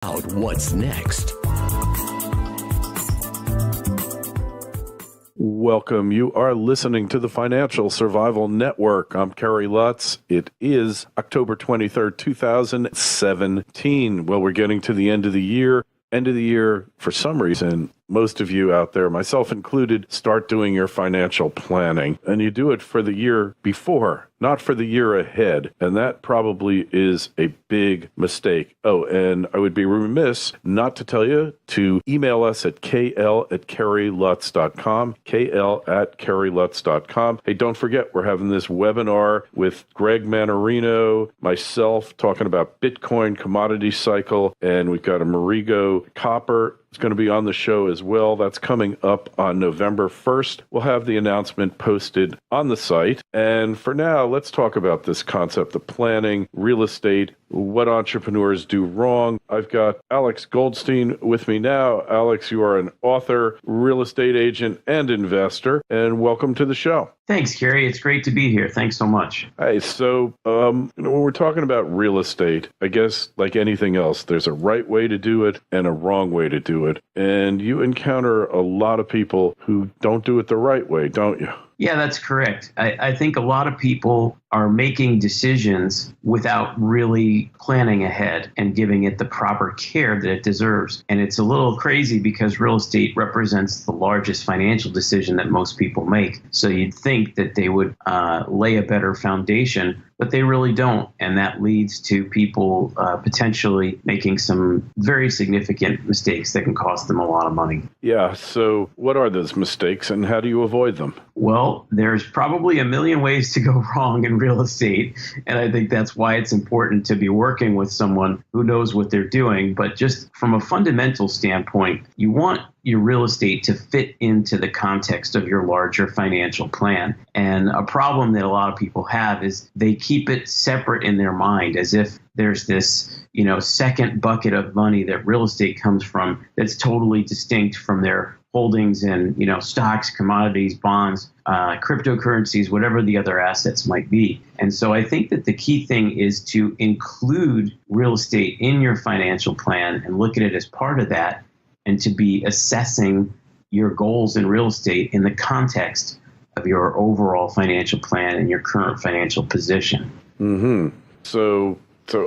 What's next? Welcome. You are listening to the Financial Survival Network. I'm Kerry Lutz. It is October 23rd, 2017. Well, we're getting to the end of the year. End of the year, for some reason, most of you out there, myself included, start doing your financial planning. And you do it for the year before, not for the year ahead. And that probably is a big mistake. Oh, and I would be remiss not to tell you to email us at kl@kerrylutz.com, kl@kerrylutz.com. Hey, don't forget, we're having this webinar with Greg Manarino, myself, talking about Bitcoin commodity cycle, and we've got Amerigo Copper. It's going to be on the show as well. That's coming up on November 1st. We'll have the announcement posted on the site. And for now, let's talk about this concept of planning, real estate, what entrepreneurs do wrong. I've got Alex Goldstein with me now. Alex, you are an author, real estate agent, and investor, and welcome to the show. Thanks, Kerry. It's great to be here. Thanks so much. Hey, so when we're talking about real estate, I guess like anything else, there's a right way to do it and a wrong way to do it. And you encounter a lot of people who don't do it the right way, don't you? Yeah, that's correct. I think a lot of people are making decisions without really planning ahead and giving it the proper care that it deserves. And it's a little crazy because real estate represents the largest financial decision that most people make. So you'd think that they would lay a better foundation, but they really don't. And that leads to people potentially making some very significant mistakes that can cost them a lot of money. Yeah. So what are those mistakes and how do you avoid them? Well, there's probably a million ways to go wrong in real estate. And I think that's why it's important to be working with someone who knows what they're doing. But just from a fundamental standpoint, you want your real estate to fit into the context of your larger financial plan. And a problem that a lot of people have is they keep it separate in their mind as if there's this, second bucket of money that real estate comes from that's totally distinct from their holdings in, stocks, commodities, bonds, cryptocurrencies, whatever the other assets might be. And so I think that the key thing is to include real estate in your financial plan and look at it as part of that, and to be assessing your goals in real estate in the context of your overall financial plan and your current financial position. Mm-hmm. So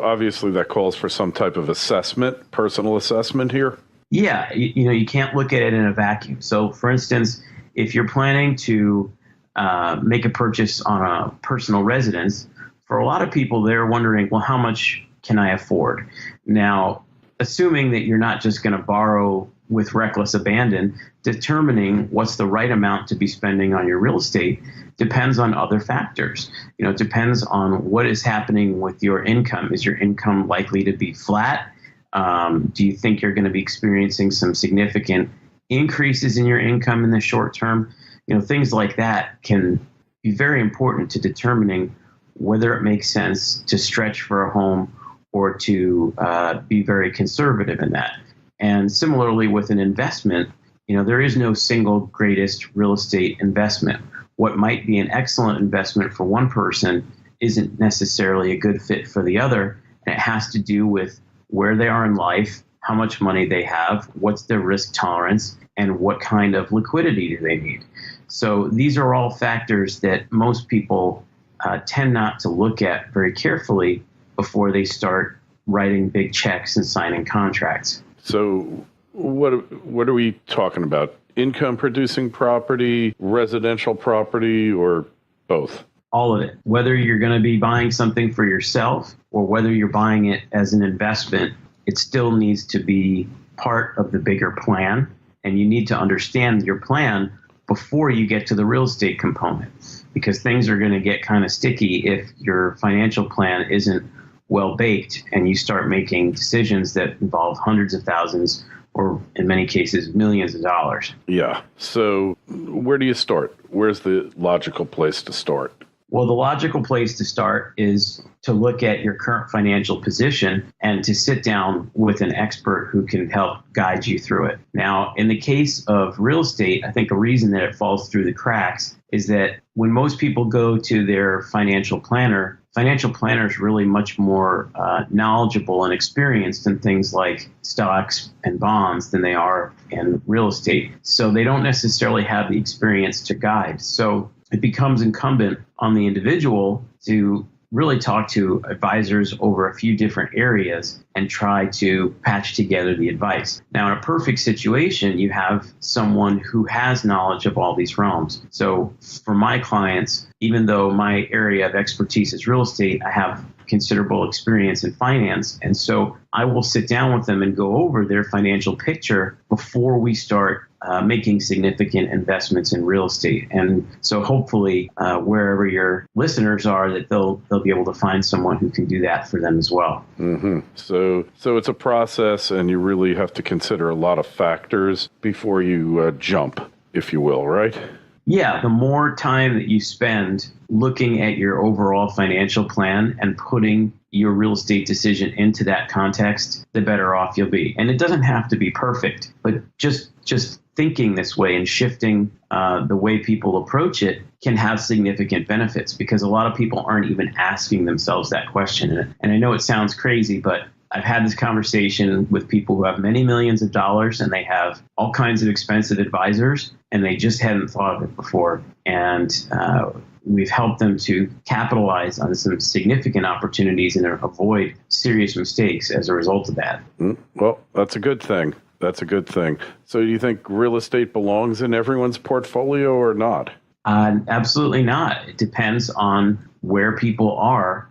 obviously that calls for some type of assessment, personal assessment here. Yeah, you can't look at it in a vacuum. So, for instance, if you're planning to make a purchase on a personal residence, for a lot of people, they're wondering, well, how much can I afford? Now, assuming that you're not just going to borrow with reckless abandon, determining what's the right amount to be spending on your real estate depends on other factors. It depends on what is happening with your income. Is your income likely to be flat? Do you think you're going to be experiencing some significant increases in your income in the short term? Things like that can be very important to determining whether it makes sense to stretch for a home or to be very conservative in that. And similarly with an investment, there is no single greatest real estate investment. What might be an excellent investment for one person isn't necessarily a good fit for the other. And it has to do with where they are in life, how much money they have, what's their risk tolerance, and what kind of liquidity do they need. So these are all factors that most people tend not to look at very carefully before they start writing big checks and signing contracts. So what are we talking about? Income producing property, residential property, or both? All of it. Whether you're going to be buying something for yourself or whether you're buying it as an investment, it still needs to be part of the bigger plan. And you need to understand your plan before you get to the real estate component, because things are going to get kind of sticky if your financial plan isn't well baked and you start making decisions that involve hundreds of thousands or in many cases millions of dollars. Yeah. So where do you start? Where's the logical place to start? Well, the logical place to start is to look at your current financial position and to sit down with an expert who can help guide you through it. Now, in the case of real estate, I think a reason that it falls through the cracks is that when most people go to their financial planner is really much more knowledgeable and experienced in things like stocks and bonds than they are in real estate. So they don't necessarily have the experience to guide. So it becomes incumbent on the individual to really talk to advisors over a few different areas and try to patch together the advice. Now, in a perfect situation, you have someone who has knowledge of all these realms. So for my clients, even though my area of expertise is real estate, I have considerable experience in finance. And so I will sit down with them and go over their financial picture before we start making significant investments in real estate. And so hopefully wherever your listeners are, that they'll be able to find someone who can do that for them as well. Mm-hmm. So it's a process, and you really have to consider a lot of factors before you jump, if you will, right? Yeah, the more time that you spend looking at your overall financial plan and putting your real estate decision into that context, the better off you'll be. And it doesn't have to be perfect, but just thinking this way and shifting the way people approach it can have significant benefits, because a lot of people aren't even asking themselves that question. And I know it sounds crazy, but I've had this conversation with people who have many millions of dollars and they have all kinds of expensive advisors and they just hadn't thought of it before. And we've helped them to capitalize on some significant opportunities and avoid serious mistakes as a result of that. Well, that's a good thing. That's a good thing. So do you think real estate belongs in everyone's portfolio or not? Absolutely not. It depends on where people are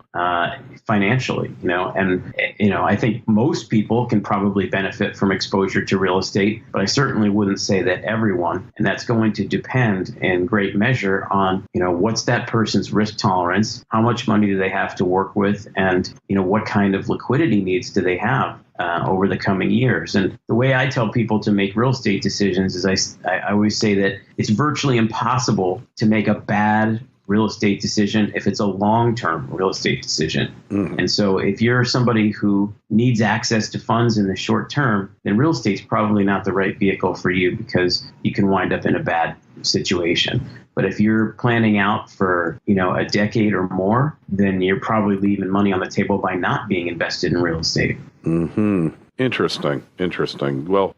financially, and I think most people can probably benefit from exposure to real estate, but I certainly wouldn't say that everyone, and that's going to depend in great measure on, what's that person's risk tolerance, how much money do they have to work with, and, what kind of liquidity needs do they have over the coming years. And the way I tell people to make real estate decisions is I always say that it's virtually impossible to make a bad real estate decision if it's a long-term real estate decision. Mm-hmm. And so if you're somebody who needs access to funds in the short term, then real estate's probably not the right vehicle for you, because you can wind up in a bad situation. But if you're planning out for, a decade or more, then you're probably leaving money on the table by not being invested in real estate. Mm-hmm. Interesting. Well,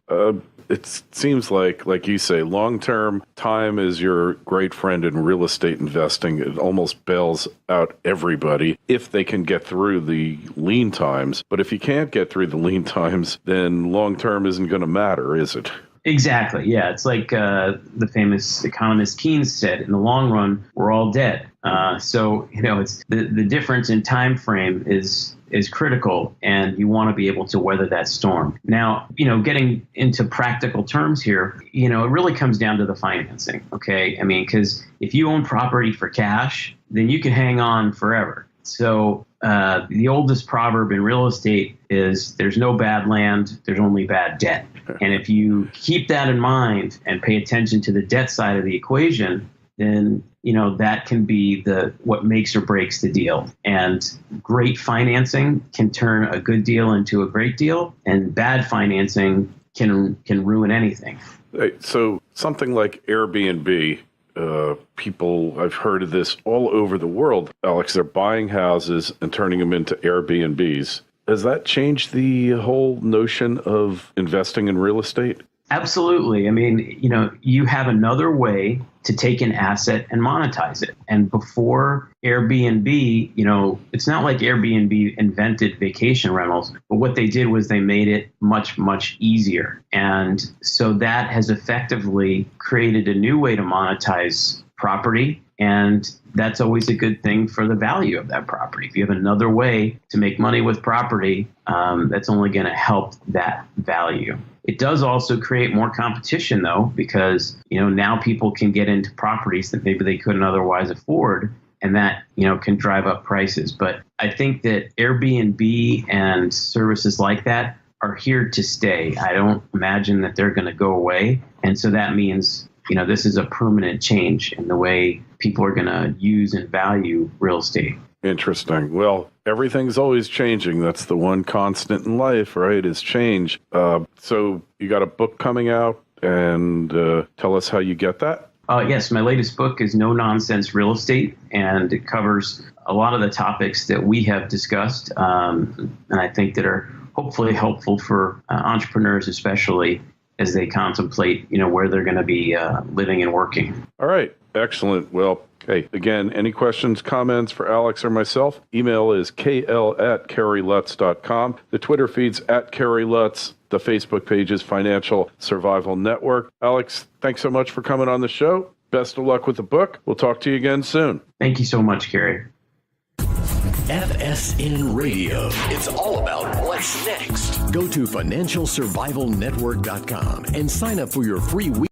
it seems like you say, long-term time is your great friend in real estate investing. It almost bails out everybody if they can get through the lean times. But if you can't get through the lean times, then long-term isn't going to matter, is it? Exactly. Yeah. It's like the famous economist Keynes said, in the long run, we're all dead. So, it's the difference in time frame is critical, and you want to be able to weather that storm. Now, getting into practical terms here, it really comes down to the financing. Okay. I mean, because if you own property for cash, then you can hang on forever. So the oldest proverb in real estate is there's no bad land, there's only bad debt. And if you keep that in mind and pay attention to the debt side of the equation, then that can be what makes or breaks the deal. And great financing can turn a good deal into a great deal, and bad financing can ruin anything. So something like Airbnb, people, I've heard of this all over the world, Alex. They're buying houses and turning them into Airbnbs. Has that changed the whole notion of investing in real estate? Absolutely. I mean, you have another way to take an asset and monetize it. And before Airbnb, it's not like Airbnb invented vacation rentals, but what they did was they made it much, much easier. And so that has effectively created a new way to monetize property. And that's always a good thing for the value of that property. If you have another way to make money with property, that's only going to help that value. It does also create more competition, though, because, now people can get into properties that maybe they couldn't otherwise afford, and that, can drive up prices. But I think that Airbnb and services like that are here to stay. I don't imagine that they're going to go away. And so that means this is a permanent change in the way people are going to use and value real estate. Interesting. Well, everything's always changing. That's the one constant in life, right, is change. So you got a book coming out, and tell us how you get that. Yes, my latest book is No Nonsense Real Estate, and it covers a lot of the topics that we have discussed, and I think that are hopefully helpful for entrepreneurs, especially as they contemplate, where they're going to be living and working. All right. Excellent. Well, hey, again, any questions, comments for Alex or myself? Email is kl@kerrylutz.com. The Twitter feed's @KerryLutz. The Facebook page is Financial Survival Network. Alex, thanks so much for coming on the show. Best of luck with the book. We'll talk to you again soon. Thank you so much, Kerry. FSN Radio. It's all about what's next. Go to financialsurvivalnetwork.com and sign up for your free week.